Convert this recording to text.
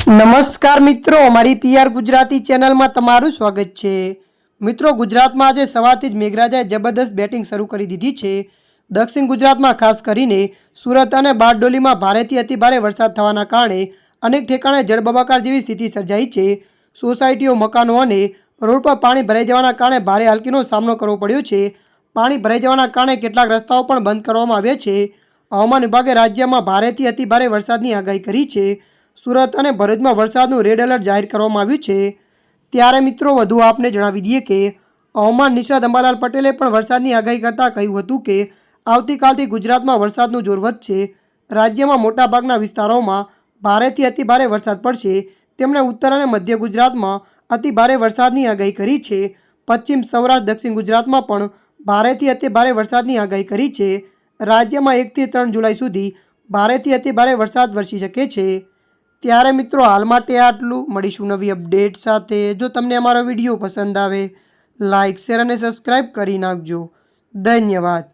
નમસ્કાર મિત્રો, અમારી પીઆર ગુજરાતી ચેનલમાં તમારું સ્વાગત છે। મિત્રો, ગુજરાતમાં આજે સવારથી જ મેઘરાજાએ જબરદસ્ત બેટિંગ શરૂ કરી દીધી છે। દક્ષિણ ગુજરાતમાં ખાસ કરીને સુરત અને બારડોલીમાં ભારેથી અતિભારે વરસાદ થવાના કારણે અનેક ઠેકાણે જળબંબાકાર જેવી સ્થિતિ સર્જાઈ છે। સોસાયટીઓ, મકાનો અને રોડ પર પાણી ભરાઈ જવાના કારણે ભારે હાલાકીનો સામનો કરવો પડ્યો છે। પાણી ભરાઈ જવાના કારણે કેટલાક રસ્તાઓ પણ બંધ કરવામાં આવ્યા છે। હવામાન વિભાગે રાજ્યમાં ભારેથી અતિભારે વરસાદની આગાહી કરી છે। સુરત અને ભરૂચમાં વરસાદનું રેડ એલર્ટ જાહેર કરવામાં આવ્યું છે। ત્યારે મિત્રો, વધુ આપને જણાવી દઈએ કે હવામાન નિષ્ણાત અંબાલાલ પટેલે પણ વરસાદની આગાહી કરતાં કહ્યું હતું કે આવતીકાલથી ગુજરાતમાં વરસાદનું જોર વધશે। રાજ્યમાં મોટાભાગના વિસ્તારોમાં ભારેથી અતિભારે વરસાદ પડશે। તેમણે ઉત્તર અને મધ્ય ગુજરાતમાં અતિભારે વરસાદની આગાહી કરી છે। પશ્ચિમ સૌરાષ્ટ્ર, દક્ષિણ ગુજરાતમાં પણ ભારેથી અતિભારે વરસાદની આગાહી કરી છે। રાજ્યમાં 1 થી 3 જુલાઈ સુધી ભારેથી અતિભારે વરસાદ વરસી શકે છે। ત્યારે મિત્રો, હાલ માટે આટલું। મળીશું નવી અપડેટ સાથે। જો તમને અમારો વિડીયો પસંદ આવે, લાઇક, શેર અને સબસ્ક્રાઈબ કરી નાખજો। ધન્યવાદ।